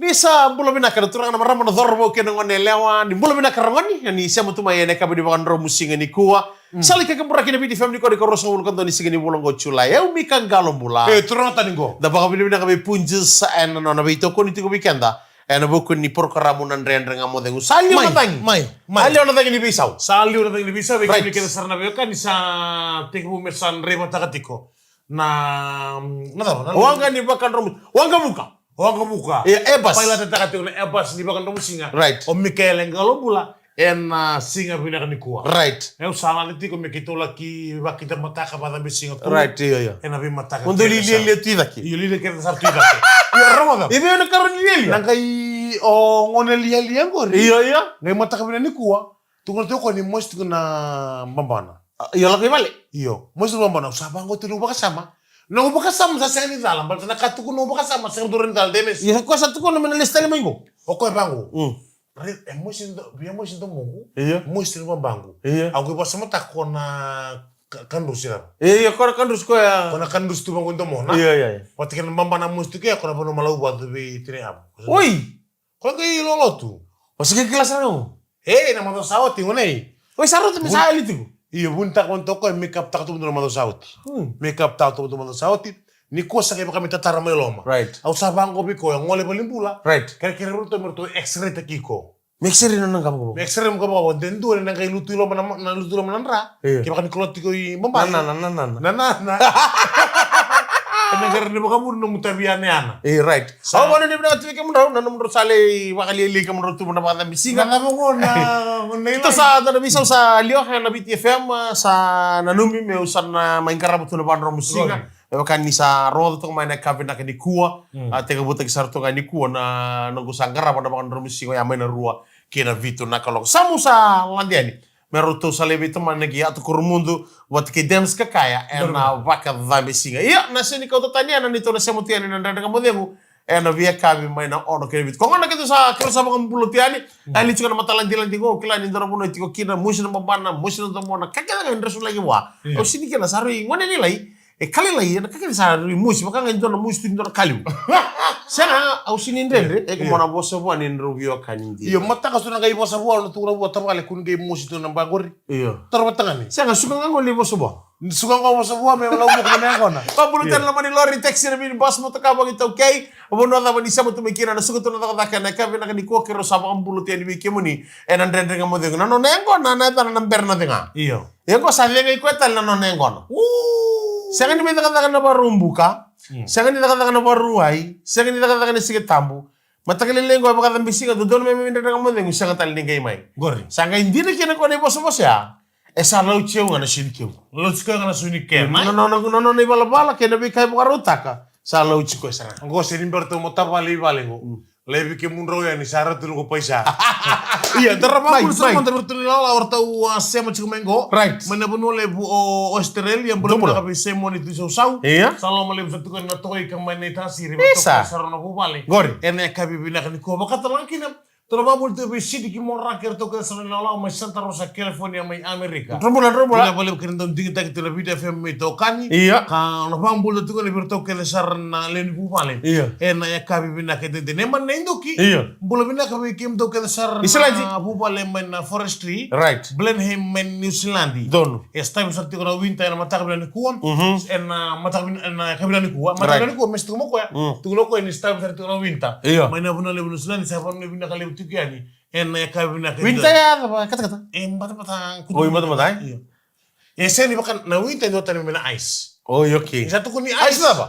Nisa bula binaka turang na marama na dorbo ke nang lewa ni bula binaka rangoni ni siamo tuma yene ka bidi bakan ro musinga ni kuwa sali ka kembra kini bidi family ko di ko roso ul kanto ni sigini bulong go chula eu mi kan galo bula turang taningo da baka bidi binaka be punjus en no na be to ko ni tigo weekenda en boku ni porkaramu nan rendre ngamo dengu sali ona tangi mai ali ona tangi ni bisau sali ona tangi ni bisau be Right. kene sarna be kan sa tekbu mersan rema takatiko na wanga ni bakan ro wanga muka Wanga buka. ebas Paila takatiko na ebas di bakan ro singa. Right. O Mikael ngalo bula en singa bina kan kuwa. right Eu sala niti ko mikitola ki bakita mataka bada bisinga. right iya En abi mataka. undo li li tidaki Iyo lili kena sartida. Iyo ramada. ibe na karon li Nangkai o ngone lia ngori. iya Ngai mataka bina ni kuwa. Tunggal ko ni mos na bambana. iya lagi balik Iyo, mos na bambana usaba ngo tinu baka sama. Nang baka sama sa seni dalam, bal na katuko no baka sama sa durin dal demes. iya ko satu ko naman lista lima ingo O ko bangu. mm Mos into mungu. iya Mos tinu bangu. iya Aku iba sama takko na kandus ya. iya ko kan terus ko ya Kona kandus tu bangun tomo na. iya iya Pati kan bambana mos tu kaya kona bono malau buat bi tini am. oi Kona kai lolo tu. masih ke kelas ano Na mato sawati ngone. oi sarot me sa ali tu Iyo bunta kon toko makeup tak tu bono mato sawati. Makeup tak tu bono mato sawati. Ni kosa kaya kami tatara may loma. right Au sabang ko biko yang ngole pula. right Kira-kira merto X-ray takiko. mixerin nang kamu X-ray mo ka ba dendu na kay lutu lo na lutu lo mananra. Iya. Kaya kan kulot ko i mambay. nana Na. Negara ni baka mo no mutabian ana. right oh mana ni bina tu kamu raw nanu menurut sale wakali li kamu tu mana pada bisinga Singa nga mo na ito sa na bisa sa lio ha na BTFM sa nanumi me usan na main karabutu na bandro musinga kan ni sa rodo to main ka vina ni kuwa tega buta ki sarto ni kuwa na nanggo sanggara pada bandro musinga ya main rua kena vito na kalok samu sa landiani meruto sa lebi to man nagi atu kurmundu wat ke dems ka kaya na waka dhambi singa iya na sini kau tanya na nito na semutiani na ndanga modemu na via kabi mai na ono ke vit konga gitu sa kero sa mga bulutiani ali chuka na matalandilan digo kila ni ndoro puno tiko kina musin mabana musin to mona kakela nga ndresu lagi wa o sini kena sarui ngone ni lai kali lai na kakela sarui musi maka nga ndoro musi ndoro kaliu sana au sini ndendre ko mona boso bo ni ndrubio kanindi Iyo mata ka suna kay mo sa buwan tu rabu tabale kun kay mo sito nang bagori. iya Tarwata ngani. sana suka nga ngoli boso bo Sugang ko mo sa buwan may malaw mo ko na ko na. pabulutan naman ni Lori taxi na min bas mo to kabang ito okay abono na ni sa mo tumikira na sugot na taka na kabi na ni ko kero sa mga bulutian ni bikimo ni nandren nga mo de na no nengo na na tan number na denga Iyo. Yang ko sa lenga ikwetal na no nengo no Sanga ni beta kata na barumbuka sanga ni kata na baruai sanga ni kata na sige tambu matakali lengo ba kata bisinga do don me nga mo de sanga tal lingay mai Gori. sanga hindi na kina ko ni boso ya esa lau cheu nga na sinkeu Lo tsika nga na suni ke mai. no ni bala kena bi kai bukarutaka sa lau chiko esa Ngo sirin berto mo tabali balengo. Lebi ke munro ya ni sara tu ko paisa. iya Terapa baik, pun sama baik. bertu la orta wa sema chiku mengo. Right. Mana pun lebu o Australia belum Betul. nak habis semo ni tu sau. Iya. Salam lebu satu kan na toy kan main ta siri Bisa. sarona ko bale. Gori. Ene kabi bina kan ko bakata langkina. Terapa pun tu sidi ki morra kerto ke sarona la mai Santa Rosa California mai Amerika. Rumbulan Bila boleh kerendam tinggi tak kita lebih FM itu kani. Iya. Kan bang bulu tu kan lebih tahu ke sarana len bu bale. Iya. Ena ya kabi bina ke de neman nendoki. Iya. Bulu bina kabi kim to ke sarana Bisa lagi. bu bale men forestry. Right. Blenheim men New Zealand. Dono. Esta bisa arti kena winter na mata kabila ni kuam. En mata kabila ni kuam. Mata kabila ni kuam mesti mo ko ya. Tu lo ko ni sta bisa arti kena winter. Iya. Maina buna le New Zealand sa pon bina kali tu kiani. En kabila ke. Winta ya apa kata Mata Oh, yung mata-mata? Iya. Sen bakan na winter do tanim na ice. oh oke Satu ko ni Ice ice. na ba?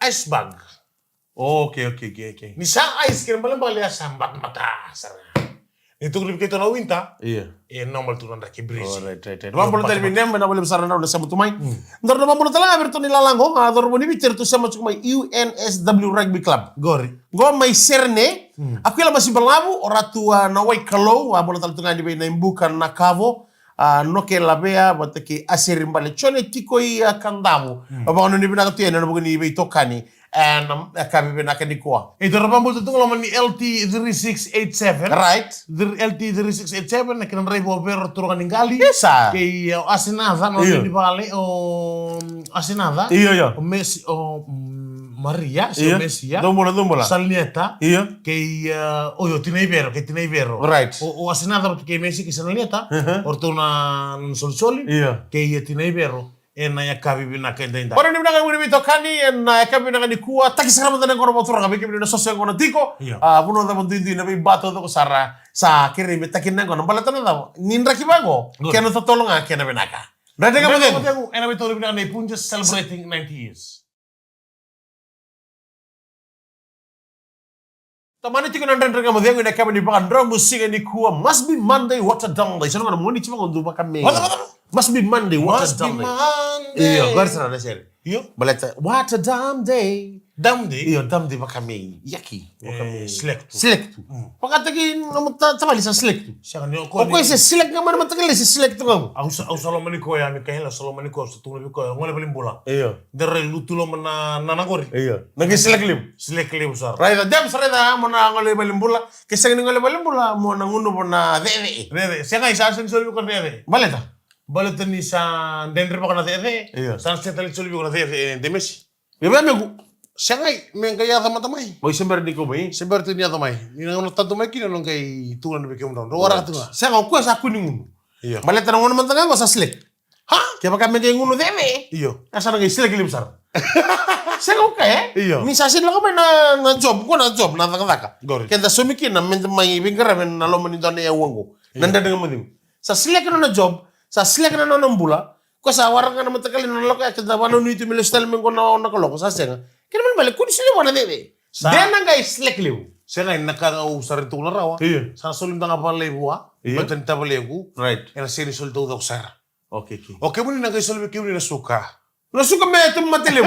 Ice bag. oke Ni sa ice kira balang bali sambat mata sara. Itu klip kita na winter. iya Normal tu nanda ki breeze. right Rumbulan tadi minem na boleh besar na udah sabut tumai ndor na mambulan tala aberto ni lalango ador boni bitter tu sama cuma UNSW Rugby Club Gori. Go may serne aku ila masih berlabu oratua na way kalau abola tal tunga di na imbukan na kavo no ke labea bata ke asirin bale chone tiko i kandamu abang no ni bina tu na bugni be tokani and kami bina ka ni kwa Itu rabambul tu kalau mani LT3687. right LT3687 na kena rebo ver turungan ningali. Esa. Kay asinada no Iya. di bale o asinada. iya O Messi o Maria, si Messia. Dombola. Salnietta. Iya. Che Tineivero, che Tineivero. Right. O assinata che Messi che Salnietta. Ortona non soli. Iya. Che Tineivero. E na yakabi bina kenda inda. Ora ni mnaka nguni bitokani na yakabi na kuwa taki sakama tana kono motora kabe kebina sosio kono tiko. Buno da bondundi na bato to sara sa kiri betaki na kono balatana da ninra kibango. Kena to tolonga kena benaka. Berarti kamu tengok. Ena betul bina na pun just celebrating 90 years. Tamani tiko nandang renga mo dengo na kama ni baka ndro musika ni kuwa must be Monday what a dumb day. Sino kono muni chima kono duba kame. Must be Monday what a dumb day. Iya, garsa na seri. Iyo. Baleta what a dumb day. Dumb day. Iyo, dumb day bakame yaki. Select. Pakatagi tamali sa select. Siya kanyo ko. Okoy sa select nga man matagal si select nga. Au salomani ko ya mi kahela salomani ko sa tulo ko ngole balim bola. Iyo. Dere lutulo man na nagori. Iyo. Nagi select lim. Select lim sar. Right, dem sareda mo na ngole balimbula. Kasi ngole balimbula mo na nguno mo na dede. Dede. Siya nga isa sen solo ko dede. Baleta. Baleta ni sa dendre pa kana dede. Iya. San setali solo ko dede de Messi. Iba megu. Siya nga men kaya tamay. Mo sember di ko bay. Sember tu ni tamay. Ni nang tanto may kina nang kay tulan be kem don. Wara tu nga. Sa ko sa kuning nguno. Iya. Baleta na ngono man tanga sa select. Ha? Kaya baka may nguno dede. Iyo. Asa nang select lim sar. Sa ko kaya? Iyo. Ni sa sin lang na job ko na job na taka. Gori. Kaya sumikin na men may bingara men na lo man don ya wango. Nanda dengan mo. Sa select na job, sa select na nambula. Ko sa warang na matagal na lako ya kada wano ni tumilo style men ko na kaloko sa senga. Kaya man balik kun sila wala dede. Dena nga select liu. Siya nga naka-usar ito na rawa. Iya. Sa sulong nga pa lewa. Iya. Batan tabalego. Right. Ena sini sulto daw sara. Okay. Okay mo ni nagay-sulbi kiyo ni nasuka. Nasuka me tum matiliw.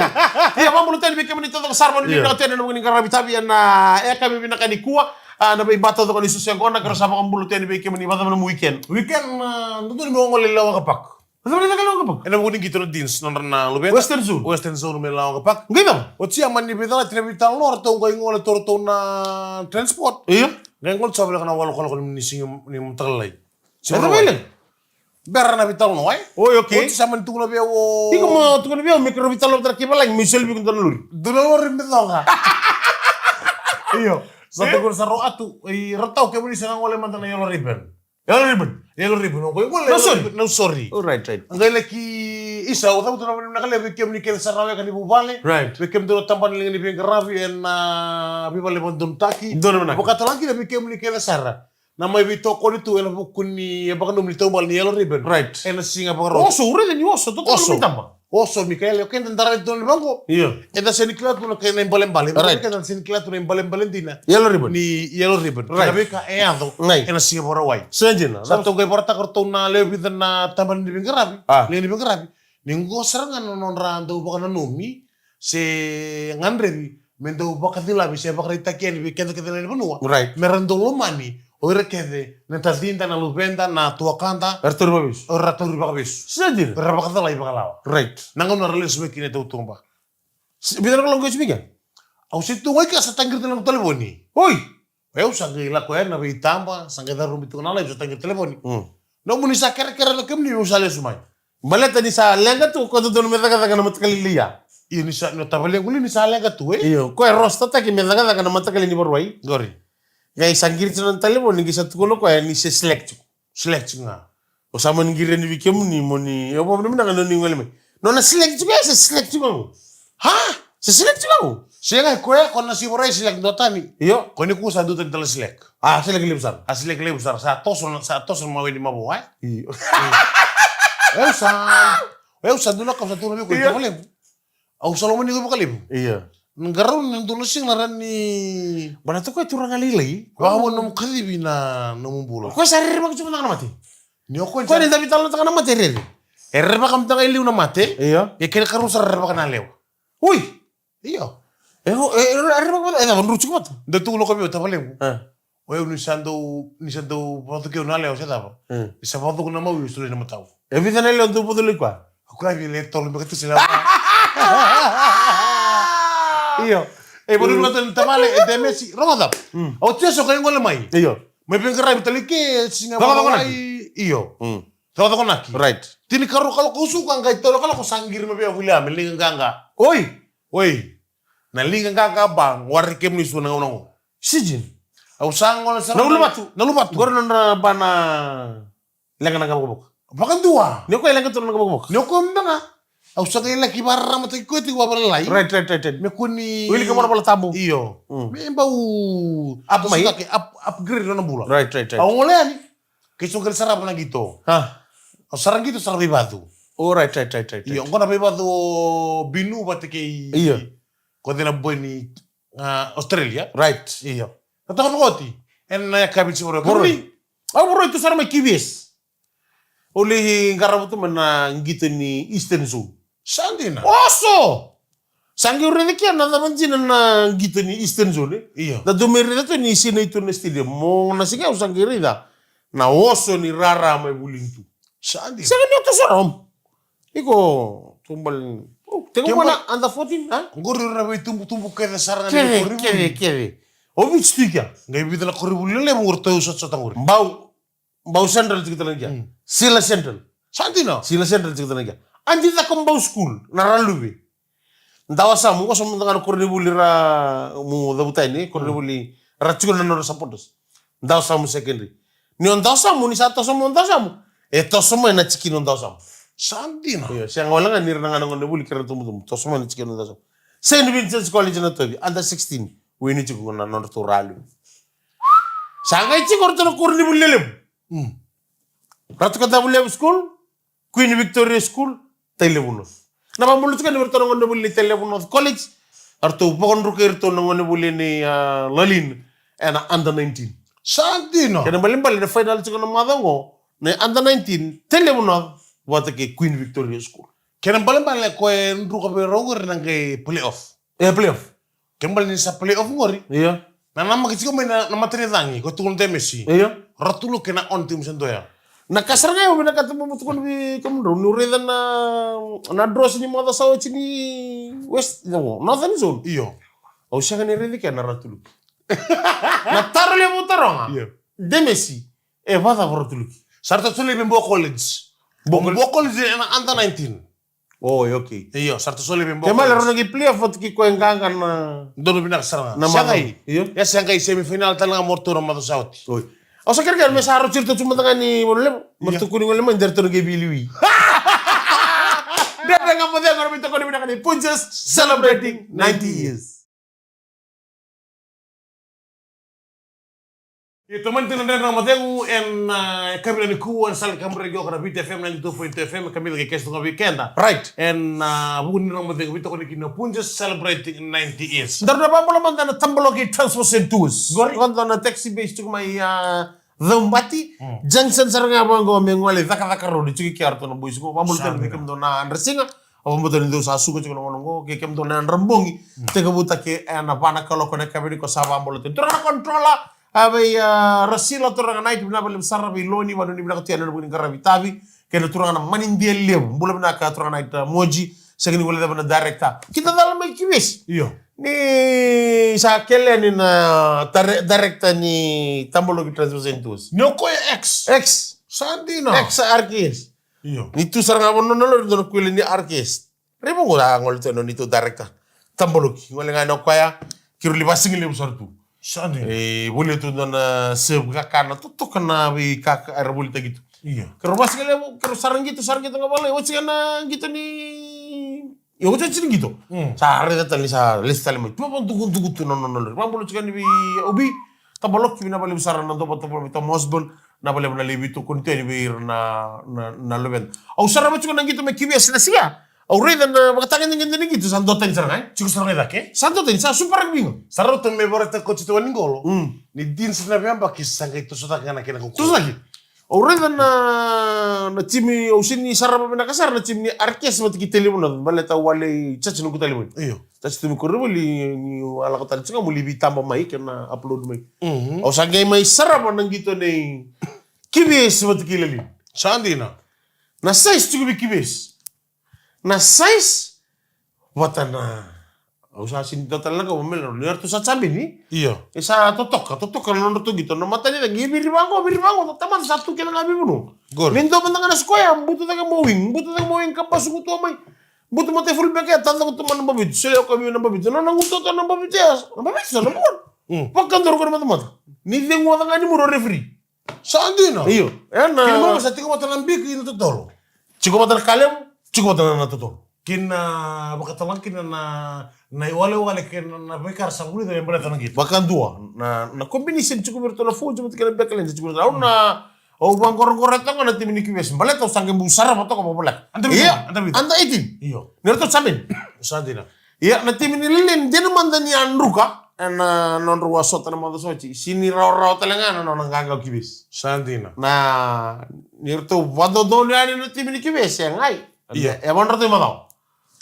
Iya mamulo tayo bigyan mo nito ng sarman ni natin na mga karabitabi na kami binakanikua. Na may bata to kanisa siya ko nagkarasama kang bulo tayo bigyan mo ni bata mo ng weekend. Weekend nandun mo ang lilaw kapak. Ano ba nagalaw ka pa? Ena mo din gito na dins na lubet. Western Zone. Western Zone may lilaw kapak. Ganda. O siya man ni bitala tinabitan lor to kayo ngol to na transport. Iya. Ngayon ko sabi ka na walo ko ni sing ni mutagalay. Ano ba yun? Berra na bital no ay. Oy, okay. O siya man tuko na biya o. Ikaw mo tuko na biya mikro vital of trakiba lang Michelle bi kuntan luri. Dulor rin bital nga. Iyo. Sa tugon sa roatu ay rataw kay mo ni sa ngol man na yellow ribbon. Yellow ribbon ko. No sorry. Oh, right. Ang gaya ki isa o tayo na nakalebi kem ni kel sa rawe kan ibu bale. Right. Kem do tampan ling ni bien gravi en bibale mon dum taki. Doon naman. Buka talang kina kem ni kel sara. Na may bito ko nito ela bukun ni baka num nito mal ni yellow ribbon. Right. En singa baka ro. Oso, ure din oso. Totoo Oso. mitamba. Oso Mikael, okay nandara ito ni bango. Iya. Eda siniklat mo na kaya na imbalen-balen. Right. Kaya na siniklat mo na imbalen-balen din na. Yellow ribbon. Ni yellow ribbon. Right. Kaya ka eado. Ngay. En singa baka rawai. Senjin na. Sa tungkay porta karto na lewi na taman ni bingarabi. Ni bingarabi. Ninggo sarangan non rando baka nanumi se ngandrebi mendo baka dilabi se baka rita kian bi kento kento ni banua. Right. Merando lomani oire kede na tazinta na lubenda na tuakanta Arthur Babis. ora turi baka bis. Senjin. Ora baka dalai baka lawa. Right. Nangon na relis me kine tu tumba. Bitar ko lang ko speaker. Au situ ngai ka sa tangir telang telefoni. Hoy. Eu sangi la ko na bi tamba sangi da rumbi tu na live sa tangir telefoni. Hmm. No muni sa kera la kem ni usale sumai. Baleta ni sa lenga tu ko doon me daga daga na matakalilia. Ini sa no tabale nguli ni sa lega tu Iyo, ko rosta ta ki me daga daga na matakali ni borwai. Gori. Gai sangir tan talebo ni gisa tukono ko ni se select. Select nga. O sa man ngire ni bikem ni moni. Yo mo na ngano ni ngole me. No na select ko se select ko. Ha? Se select ko. Siya nga ko na si Boray select dotani. Iyo. Ko ni ku sa dutan tala select. Select libsar. A select lebu sa toson mawe di mabuhay. Iyo. Eu sa dula ka sa tulo ko tabale. Au salomon ni ko kalibu. Iya. Ngaron nang tulo sing naran ni Bana to ko turang alilay. wa mo nom kalibi na namumbulo. Ko sa rir mag cuma na mati. Ni ko Ko ni dapat talo na mati rir. erba kam tanga iliw na mate. Iya. Ya kira karon sa erba ka na lew. Uy. Iyo. Rir mag eh ban ruchu ko. Datulo kami tabale. Ah. Oyo ni sando foto que na lew sa tava. Isa foto ko na mau yusto na mataw. Evita na le ondu pudulo ko. Ako ay le tolo me ka sila. Iyo. Baru natin tamale de Messi. Ramada. O tiyo so kayo ngole mai. Iyo. May pingkaray talike singa Baka ay iyo. Tawa ko naki. Right. Tini karo kalo kusukan kay tolo kalo ko sanggir me biya William lingang ganga. Oi. Oi. Na linga kakabang wari kem ni suna ngau. Sijin. Au sangol sa. Na ulumatu. Na ulumatu. Gor na bana lenga na gabok. Bakan dua. Ni ko lenga to na gabok. Ni ko ndanga. Au sa kay laki barra mata ko ti wa balai. Right. Me kuni. Wili ka mo pala tabu. Iyo. Me bau up mai upgrade na bula. Right. Au ngole ani. Kiso kali sarap na gitu. Ha. Au sarang gitu sarap batu. Oh right. Iyo ngona batu binu bate kay. Iyo. Ko dina boy ni Australia. Right. Iyo. Kata ngoti. En na kabin siguro. Boroi. Boroi itu sarama kibis. Oli ngarabutu mena ngito ni Eastern Zone. Sandina. Oso! Sangi urede kia na manjina na ngito ni Eastern Zone. Iyo. Da dumerida to ni sina itu na stadium. Mo na siga usangi rida. Na oso ni rara mai bulintu. Sandina. Sanga ni oto saram. Iko tumbal. Tengo mana anda 14, ha? Ngori na be tumbu kede saranga Keve. Obi stikia. Ngai bidala koribulile mo urto usot sotanguri. Mbau Central kita lagi. Sila Central. Sandina. Sila Central kita lagi. Andi tak kembau school. Naralubi. Ndawasa mu ko so mga koribuli ra mu dabuta ini koribuli rachukon na no sapotos. Ndawasa mu secondary. Ni ndawasa mu ni sato so mu ndawasa mu. Eto so mo na chikin ndawasa mu. Sandina. Iyo, siya nga wala nga nirna nga nang nabuli kira tumudum. To so mo na chikin ndawasa. Saint Vincent's College na tobi. Under 16. Wini chukon na no to ralu. Sanga ichi korto no koribuli lelem. Ratu kata bulem school, Queen Victoria School, Telebunos. Nama mulut kan berto nongon buli Telebunos College, arto pokon ruker to nongon buli ni Lalin, ena under 19. Sandina. Kena balimbali na final chiko na madango, na under 19, Telebunos, wata ke Queen Victoria School. Kena balimbali ko en ruka be roger nang kay playoff. Playoff. Kena balimbali sa playoff ngori. Iya. Na nama kitsiko may na materi dangi ko tukul Messi. Iya. Ratulo kena on tim sendoya. Nakasar nga yung binakatamu mo tukon bi kamdo nurida na draw sini mo sa chini West no Northern Zone. Iyo. O siya ka niridi kaya naratulog. Natarali mo taronga. Iya. Demesi. Wada varatulog. Sarta suli bimbo college. Bimbo college na under 19. Oh, okay. Iyo, sarta suli bimbo. Kaya malaro nagi playoff at kikuengangan na Dono binakasar nga. na Siyangay. Iyo. Ya siyangay semifinal talaga morto ng Mato South. Oy. O sa kaya may saro chirto chumatanga ni Monolem. Matukunin ko naman derto nagi biliwi. Dere nga mo din karami to ko ni binakani Punjas celebrating 90 years. Ito man tinandan ng Mateo en kami na ni Kuwan sa Kambre Gyo kana Beat FM 92.2 FM kami lagi kesto nga weekend. Right. En bukan ng Mateo bito ko ni Kinapunjas celebrating 90 years. Dar na pa naman na tambalogi transport centus. Gori kondo na taxi base chuk may Dhambati. Junction sar nga ba ngo mengwale zaka ro di chuki kyarto na boys ko. Pamul tan kem do na andresinga. Apo mo tan do sa suko chuk no ke kem do na rambongi. Tega buta ke na pana kalo ko na kabiri ko sa pamul tan. Tura kontrola Abai rasila turang na itu benar benar sarra biloni wadu ni benar ketian benar karabi tabi kena turang na manin dia lem bula benar ka turang na itu moji segini boleh benar directa kita dalam kibis Iyo. ni sa kele ni na directa ni tambologi transcentus Nyoko X. X Sandina. X arkis Iyo. ni tu sarang abon no do kuile ni arkis rebo ngola ngol teno ni tu directa tambologi ngol ngano kaya kiruli basing le sartu Sandina. Boleh tu na serve kakana tu kena bi kak air boleh gitu. Iya. Kalau masih kalau sarang gitu nggak boleh. Wajib kena gitu nih. Ya wajib gitu. Sehari datang ni sehari list tali macam. Cuma tunggu tu non. Mampu boleh cakap ni ubi. Tabalok kini boleh besar nanti betul betul mosbon. Na boleh benar lebih tu kunti ni bir na leben. Au sarang macam kena gitu mekibias nasiya. Aure dan makatangin ng gitu sandotan sarang Chico sarang dake. sandotan sa super bingo. Sarang tu me borata coach tu waningolo. Ni din sinabi ang bakis sangka itu sudah kena kena kuku. Terus lagi. Aure dan na chimi usin ni sarap na kasar na chimi arkes mat ki telepono baleta wale chachi no telepono. Iyo. Chachi tu ko rebeli ni ala ko tali mo libi tamba mai kena upload mai. O sa game mai sarap nang gitu ni kibis mat ki lali. Sandina. Na size tu bi kibis. Na size watana usa sin total na ko mel no tu sa chambi ni. Iyo. Isa totok kan tu gitu. No mata ni lagi biribango taman satu kena ngabi buno. Gol. Lindo man nga na skoya, buto taga mowing kapasuko to may Butu mate full back ya tanda ko tuman namba bit. Sila kami namba bit. Na nanguto ta namba bit ya. Namba bit sa namba. Pagkan daro ko mata. Ni dengo ta ngani muro referee. Sandina. Iyo. Kina mo sa tiko mata nambik ino totoro. Chiko mata kalem, chiko mata na toto. Kina bakatalang kina na iwale kina na bekar sanguli da yambra tanang gitu. Bahkan dua. Na combination chiko berto na full cuma tikala back len chiko na na o bang korong-korong tanga na timini kiwes. Balet to sangke busara mato ko bolak. Iya, anda itin. Iyo. Nerto samin. Sandina. Iya, na timini lilin dia manda ni andruka. Non ruwa sota na manda soci. Sini raw telengana non nganggaw kiwes. Sandina. Na nirto wado doni ani na timini kiwes ya ngai. Iya, ya mana rto matau.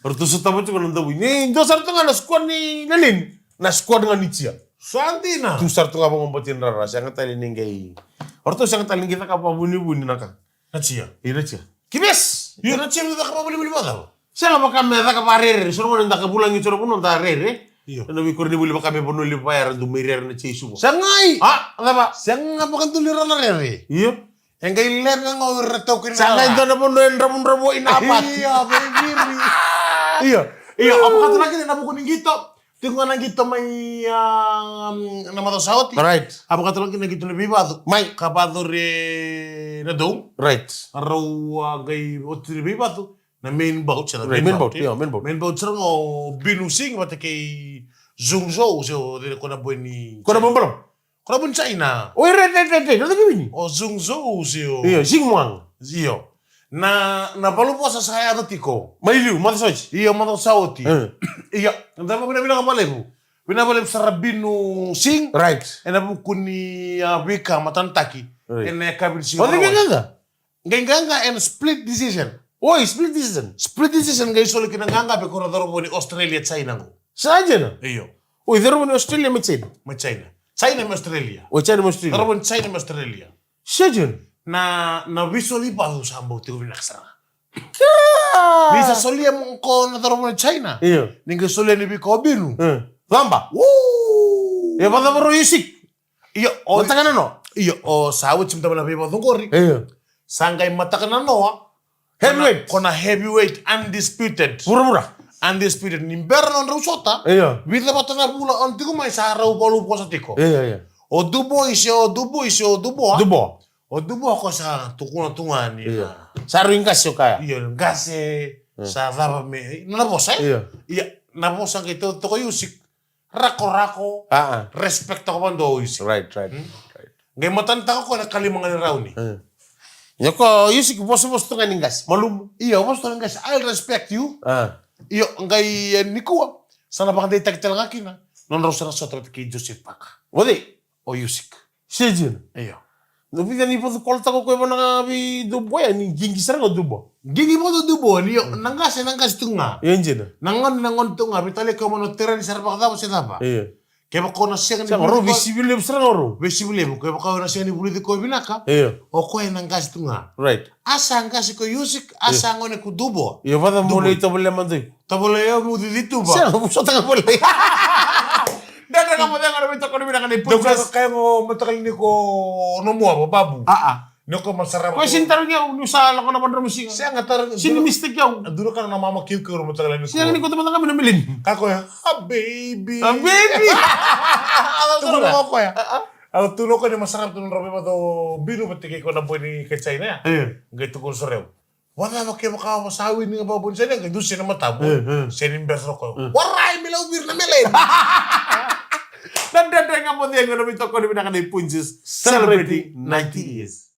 Rto sota mo chiko nanda bu. Ni do sarto ngana squad ni lilin. Na squad dengan Nicia. Sandina. Tu sarto ngapa ngombatin rara. Saya ngatali ninggai. Orto saya ngatali kita kapa buni-buni naka. Nacia. Iya Nicia. Kibes. Iyo nacia kita kapabili mata. Saya nggak makan mereka ke parere. Suruh nenda ke pulang itu suruh pun nenda rere. Iyo. Nabi kurni buli makan pun nuli bayar untuk mirir na cisu. Sangai. Ah, apa pak? Sang apa kan tuliran rere. Iya. Yang kay ler nga ngawir token. Sangai itu na pun ramu inapat. Iya, bebiri. Iya. Iya, apa kata lagi na bukunin gitu. Tinggal na gitu may nama to sauti. Right. Apa kata lagi na gitu lebih batu. Mai. Kapato re na dong. Right. Araw gay otri lebih batu. Na main boat siya. Right. Main boat. Iya, main boat. Main boat siya ngo binusing mata kay Zhongzhou so dire ko na buwan ni. Kau dah belum? Ko na buwan China. Oh, right. Nanti gini. O Zhongzhou siyo. Iya, Xingwang. Iyo. Na palupo sa saya tiko. Mailu, mata soci. Iya mato sauti. Iya, ndama binabila kamalebu. Binabalik sa rabinu sing. Right. Ena bukuni wika matantaki. Right. Ena kabin sing. Oh, enggak. Genganga and split decision. Oh, split decision. Split decision gay solo kinanganga be koradoro boni Australia China ngo. Saja na. Iyo. Oh, itu orang Australia macam. Ma China. China ma Australia. Oh, China Australia. Rabon China ma Australia. Saja. Na visually pa do sambo te binaksara. Bisa solia mo ko na taro mo China. Iya. Ninga solia ni bi ko binu. Lamba. Woo! Ya pada baru isik. Iya, O tangan no. iya, o sawit sim tabala be bodong kori. Iya. Sangkai matakan no. Heavyweight. Kona heavyweight undisputed. Pura-pura. Undisputed nimber non rusota. Iya. Bita patana pula on tiku mai sa rau polu po sa tiko. Iya. O dubo. Dubo. O dubo ko sa tukuna tungan ni. Iya. Saring kasih kaya. Iya, gase sa daba me. Na bosa. Iya. Iya, na bosa kito to ko yusik. Rako. Respect ako man do yusik. Right. Ngay matanta ko na kalimangan raw ni. Ya kok isik bos-bos tuh kan gas. Malum. Iya, bos to guys, I'll respect you. Iyo, ngay nikuwa. Sana baka day tagtal nga kina. Non raw sa sotra kay Joseph Paka. Wadi. O yusik. Sejin. Iyo. Tapi kan ipo tuh kolta ko kuya na bi dubo ya ni gingi sarang o dubo. Gigi mo do dubo niyo nanggas tunga. Yan jina. Nangon tunga bitale ko mo no tira ni sarpa kada sa daba. Iya. Kaya ko na siya Sa oro visible sarang oro. Visible mo kaya ko na siya ni buliti ko binaka. Iya. O ko ay nanggas tunga. Right. Asa nanggas ko yusik asa ngone ko dubo. Iya pada mulai itu boleh mantai. Tabole yo mo dito ba. Siya busot ang boleh. Dada ka mo dang ano bito ko ni binaka ni Dugay kaya mo matakal ni ko no mo babu. Ni ko masarap. Ko sintar niya usala ko naman ramusing. Siya nga tar Sini mistake yaw. duro ka na mama kill ko matakal ni ko. Siya ni ko teman kami namilin. Kako ya. Baby. Baby. Tulo ko ya. Ang tulo ko ni masarap tulong rabi ba to binu pati ko na boy ni kay China ya. Gay tukol sa rew. Wala mo kayo makakasawi ni nga babon siya nga. Doon siya na matabo. Siya ni investor ko. Waray, milaw bir na melin. Dan nga mo diyan nga bito ko ni binaka ni Punjis celebrating 90 years.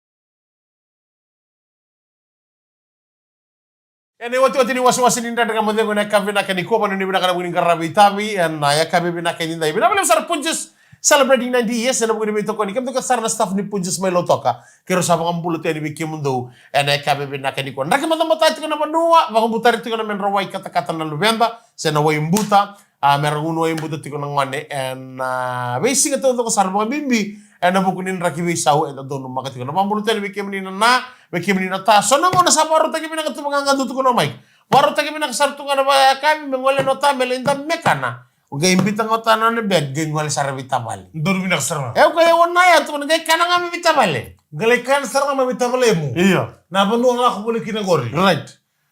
Yani wati ni wasi ninda nga mo diyan nga kabi na kaniko pa ni binaka ni karabi tabi and ya kabi binaka ni ndai. Binabala sar Punjis celebrating 90 years na mo ni bito ko ni kam to sar na staff ni Punjis may lotoka. Kero sa mga bulot ni bikimundo and ya kabi binaka ni ko. Ndaki mata ko na manua, baka butari ko na men rawai kata-kata na lubenda, sa naway imbuta. Meron uno yung buto tiko ng wane and basic ito ko sa mga bimbi and nabukunin rakiwi sao and doon umakat ko na pambulutan bikim ni na ta so nang una sa paro tagi pinakato mga ngado ko na mic paro tagi pinakasarto nga na ba kami mengole no ta melinda mekana uga imbitang ko tanan na bed gengole sa rabita bali Doon binakasar na. kaya wala ya to ngay kana nga mabita bali Galikan sarang na mabitabale mo. iya Nabanuan ako muli kinagori. right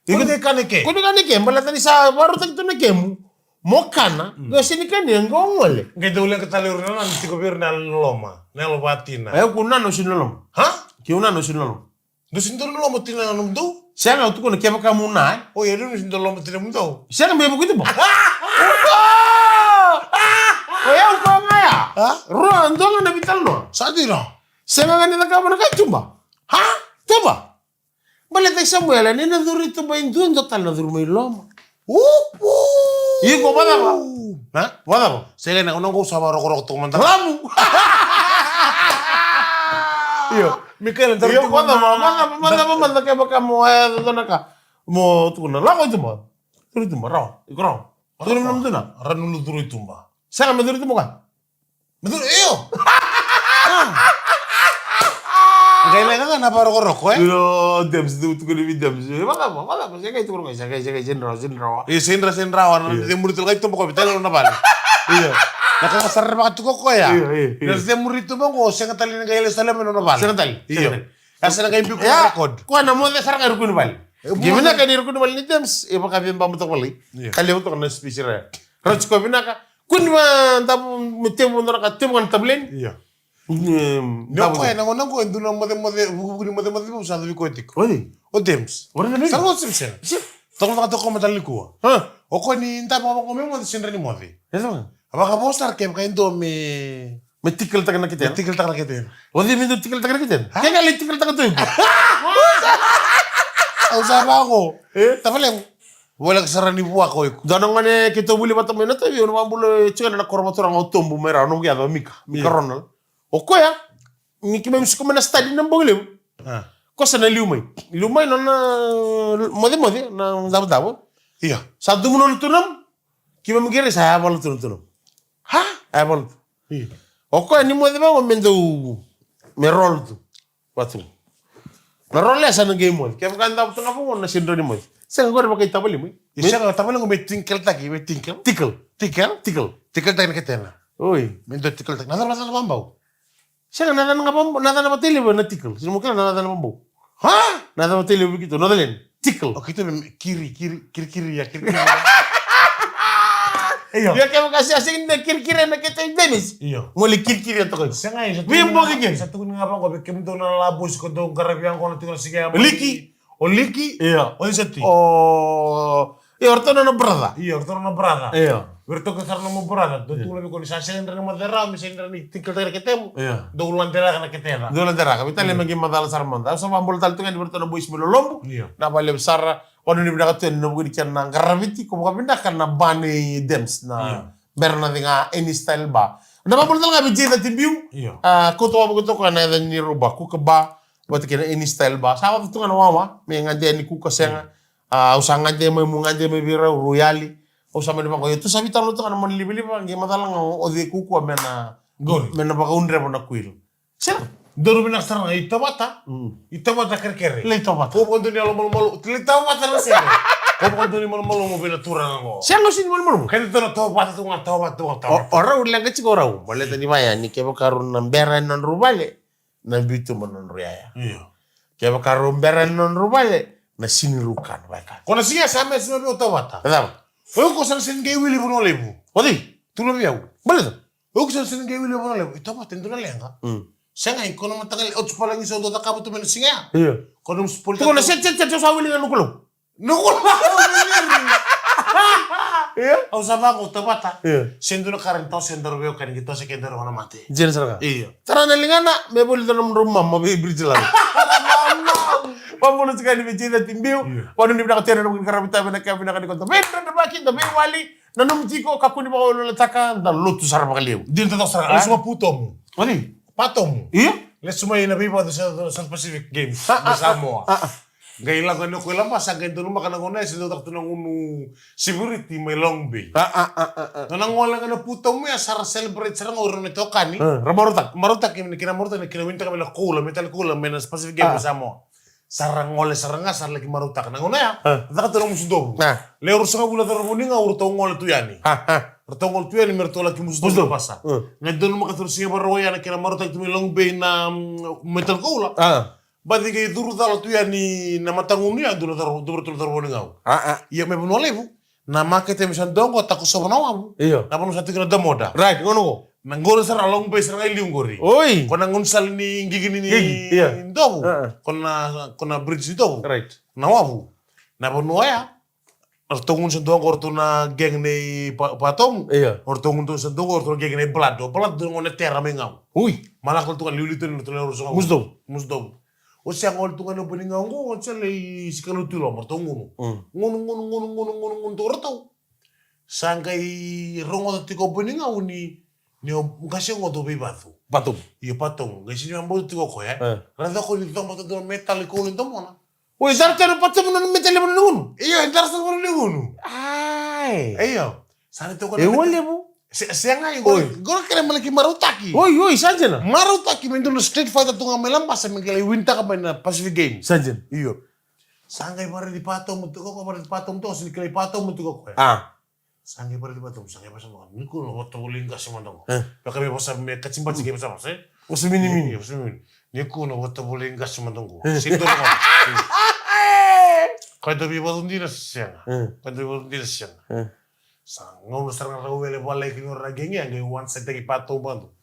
Ikut kaneke. Kudu kaneke balata ni sa baru tak tu nekemu. Mokana, gosini kan yang ngole. Ngai ulang ketalur nanti ko bir na loma, na lobatina. Ayo kuna no sinolom. Ha? Kiuna no sinolom. Do sintor loma tina num do? Siya tu kono kaya kamu na. Oh ya do sintor loma tina mum do. Siya may begitu ba? Oh ya uko ngaya. Ha? Ro andong na bital no. Sadira. Siya nga nila kamu na kachumba. Ha? Coba. Balata Samuel ni na duri tu ba indun total na duri may loma. Upu. Iya ko bada ba? Ha? Bada ba? Saya na unang ko sa roko-roko to man. Lamu. Iyo. Mikael Iya bada ba? Bada kaya baka mo ay to na ka. Mo tu na lako itu ba? Duri tu ba? Raw. Iko raw. Duri mo tu na. Ranulu duru tumba. Siya nga duri tu mo ka. Betul, iyo. Kailangan ka na roko-roko eh. Yo, Dems tu ko ni Dems. Bada ba? Siya kay tu ko siya kay general. Iya, senra-senrawan. Hindi mo rito kayo tumbo ko. Bitalo na ba? Iya. Nakakasarap ka tuko ko ya. Iya. Kasi mo rito mo ko. Siya nga tali na gaya sa lamin na ba? Siya nga tali. Iyo. Kasi na kayo ko Ya, record. kuha na mo na sarang rukun bal. Gimana ka ni rukun bal ni Dems? Iba ka bin ba mo to bali? Kali mo to na speaker ya. Raj ko binaka. Kun ma tabu mitem mo na ka tem kan tablen. Iya. Nyo ko eh, nangonang ko, doon ang mati-mati mo sa sabi ko etik. Odi. O Dems. Ora na ni. Sarang sim siya. Toko na ko matali ko. Ha. O ko ni inta mo ko mo sinra ni mo di. Eso. Aba ka postar kem kayo do me Metikal tak na kita. tikil tak na kita. Odi mi tikal tak na kita. Kaya gali tikal tak to. Au saba ko. Tafalem. Wala ka sarang ni buwa ko. Danong ngane kita buli mata mo na to, yo na bulo chika na kormatura ng otombo mera no gya Mika Ronald. O ko ya. Ni kime musiko na study ng bonglew. Ah. Ko sa na lumay. Lumay no na mode na dabo. Iya. Sa dumuno tunam. Kime migere sa abal tunam. Ha? Abal. Iya. O ko ni mode ba mendo merol tu. Watu. Merol ya sa na game mode. Kaya kan dabo tunam mo na sindro ni mode. Sa ngor ba kay tabali mo? Isa ka tafalem ko may tinkil taki, may tinkil. Tikal. Tinkil? Tikal. Tinkil tak na kita na. Oi. Mendo tinkil tak. Nada na bambaw. Siya nada nga bambo, nada na matili ba na tikal. Sino mo ka nada na bambo. Ha? Nada matili ba kito, nada len. Tikal. O kita kiri ya. Iyo. Dia kaya kasi asing na kirkira na kita yung demis. Iyo. Muli kirkira to kayo. Sa ngayon, Bimbo kigin. sa tugon nga ba ko, kim do na labos ko do garabian ko na tingnan sige. Liki. O liki? Iya. O isa ti. Oh, orto na brada. Iyo, torno na brada. Iya. Berto ka karna mo brada. Do tulo ko ni sa sendra na madera, mi sendra ni tikkel tara ketemu. Iya. Do ulan tera kana ketera. Doon lang tara, kapital yung maging madala sarmanda. Sa pambol tal tungan, berto na boys milolombo. Iya. Na bali sara, ano ni binakatuan, na bugin kyan na gravity, kung makapindakan na bani dems na meron na nga any style ba. Na pambol tal nga, bijay na timbiw. Iya. Kutuwa mo kuto ka na ni Ruba, kuka ba, buat kina any style ba. Sa ako tungan wawa, may nga di ni kuka siya nga, usangan di may mungan di may bira, royali. O sa mga ko, ito sabi talo to ka naman libi-libi, hindi madalang o di kuka mena, Gol. mena baka unre mo na kuil. Sino? Do binak sarang itabata. Itabata kerkere. Lito ba? Ko ko do ni alomol itabata na siya. Ko ko do ni malmol mo binatura ngo. Siya lo sin mo. Kaya to na tawbat to nga tawbat. Ora ulang ka siguro raw. Balita ni Maya, ni kaya karon ng beran ng rubale, na bito mo ng riyaya. Iyo. Kaya karon beran ng rubale, na sinirukan. Baka. Kona siya sa mes no tawata. Kadam. O ko san sin gay wili buno lebu. Odi, Tulo biyaw. balita. O ko san sin gay wili buno lebu. Itabat tendo na lenga. Siya nga, ikaw naman tagal, ots pa lang isa do takabo to menos siya. Iya. Kono spul Tuko na set sa wili nga nukulo. Nukul pa ko Iya. Au sama ko tabata. Iya. Sendo na karento sendo biyaw kan gito sa kender wana mate. Diyan saraka. Iyo. Tara na lingana, may bulito ng rumah, mabibridge lang. Pamulo sa kanil, may china timbiw. Wano ni pinakatira ng karabita, may nakanikot. May bakit na may wali, nanumti ko, kakuni ba ko lulataka, naluto sa rapakaliw. Din to sa alis mo puto mo. Odi. Pato mo. Iya? Let's sumay na biba sa Pacific Games. Sa Samoa. Gay lang ano ko lang masa gay doon makananguna sa doon takto ng unu security may Long Bay. Nang wala nga na puto mo ya sara celebrate sara ngoro nito kani. Ramarutak. Marutak kinamurutak kinawinta kami na kula metal kula may na Pacific Games sa Samoa. Sarang ngole sarang nga sarang lagi marutak nang una ya. Takto ng musudo. Leo sa bula taro ni nga urto ngole tu yani. Retongol tu yani merto lagi musudo pasa. Nga doon makaturo siya baro ya na kinamarutak tu may Long Bay na metal kula. Bati kay turu talo tu ya ni na matanguni ya dulu betul boning ngau. Iya me bono lebu. Na makete misan dongo tako sono wamu. Iya. Na panu satu kena demoda. Right, ngono ko. Nanggoro sar along pe sar ngai liungori. Oi. Kona ngunsal ni gigi ni iya. ndobu. Kona bridge ndobu. Right. Na wabu. Na bono ya. Ortongun sendong ortuna geng nei patom. Iya. Ortongun tu sendong ortuna geng nei blado. Blado ngone terra mengau. Ui. Malah kalau tukan liuli tu ortuna urusong. Musdom. O siya ngol tukan opening ngau o siya lei sikalu tu lo mortongun. Ngun tu ortau. Sangkai rongo tiko opening ngau ni kasi ngoto be batu. Patum. Iya patom. Kasi ni ambo tiko ko ya. Rada ko ni tomo to metal ko ni tomo na. Oi, dar ter patum na metal mo ngun. Iya, dar sa ko ni ngun. Ai. Iya. Sana to ko. E wole mo. Siang ay gor kere malaki marutaki. Oi, sanjena. Marutaki mendo no Street Fighter tunga melam pas mengkele winta ka na Pacific Games. Sanjen. Iyo. Sangai pare di patom to ko pare di patom to sini kele patom to ko. Sangai pare di patom, sangai pas mo. Niku no to lingka si mandong. Baka me pas me kacimpa cike pas mas. Usu mini. Niku no to lingka si mandong ko. Sindo ko. Kau to bi bodun dina siang. Kau to bi bodun dina siang. Ngomong serang ragu wele balai kini orang gengi yang one set lagi patung bantu.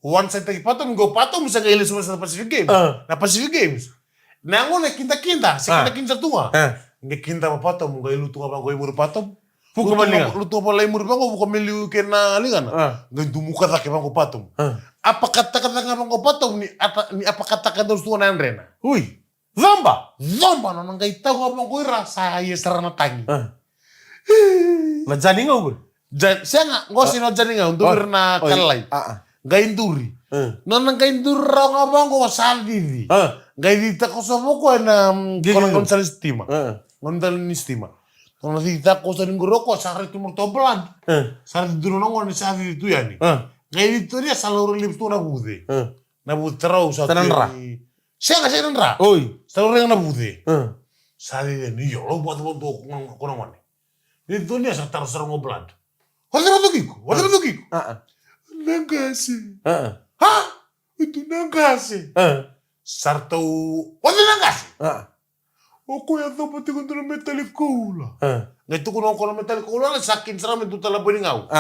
One set lagi patung, gue patung bisa ngelis semua Pacific Games. Nah Pacific Games, nah ngone kinta, sekinta tua. Nggak kinta apa patung, gue lu tua bang gue muru patung. Bukan malinga. Lu tua balai muru bang gue bukan meliu kena lingan. Gue itu muka tak bang gue patung. Apa kata-kata bang gue patung ni apa kata-kata terus tua nandrena. Ui, zamba, nong nggak tahu bang gue rasa ya serana tangi. Na jani ngau gun. Siya nga si no jani nga undur na kalay. Gainduri. Nang gainduri raw nga ba ko saldi. Gaidita ko sa ko na kono konsal estima. Ngondal ni estima. Kono dita ko sa ngoro ko sa retu mo to blood. Sa duro no ngoni sa itu yani. Gaidito ria saloro lipto na bude. Na bude raw sa Tananra. Siya nga siya tananra. Oi, saloro na bude. Sa di ni yo lo buat kono ngoni. Itu nih asal taruh serong blood. Waduh begitu. Nangasi. Hah? Itu nangasi. Sarto. Waduh nangasi. Aku yang tahu pati kontrol metalik kula. Nggak itu kono metalik kula lah sakin seram itu telah beri ngau.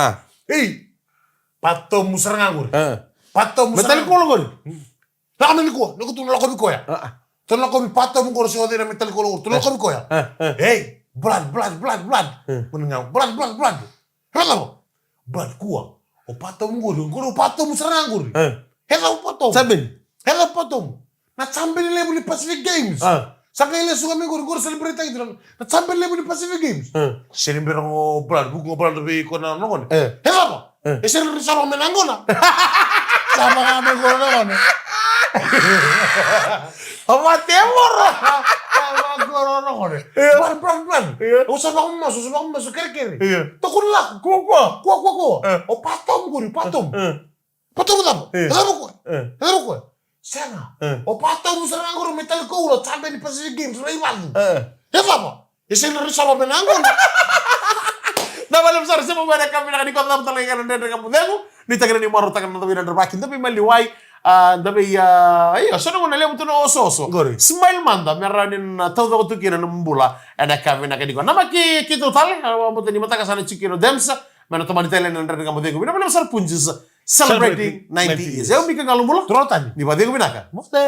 Patom serang ngawur. Patom metalik kula gun. Nak ambil kau. Nak tu nak kau biko ya. Tu nak kau patom kau sih ada metalik kula. Tu nak kau biko ya. Hey. Blood. Menengah, blood. Hello. Blood kuah. O patom guru patom serang guru. Hello patom. Sabin. Hello patom. Na sambil lebu di Pacific Games. Saka ile suka mi guru celebrate itu. Na sambil lebu di Pacific Games. Sering berang o blood, buku blood lebih kona nongon. Hello apa? Sering risau menanggona. Sama kami guru nongon. Apa temor? Pelan. Usah masuk kiri. Takut lah. Kuah. Oh patom gue, patom. Patom apa? Kenapa gue? Sana. Oh patom serang gue metal gue udah sampai di Pacific Games rival. Ya apa? Ya saya dari sama menanggung. Na malam sar sa mga kami na kanikwat na talaga ng dendra kamu demo. Ni taga ni maro taga na tabi na derbakin tapi maliway dabi ayo so na lemo to no oso. Smile manda meranin todo to kina nambula ada kami na kanikwat. Na maki kito tal mo tani mata kasana chikino demsa mana to manitele na dendra kamu demo. Bina malam sar punjis celebrating 90 years. Eu mika galumula. Trotan. Ni ba dego binaka. Moste.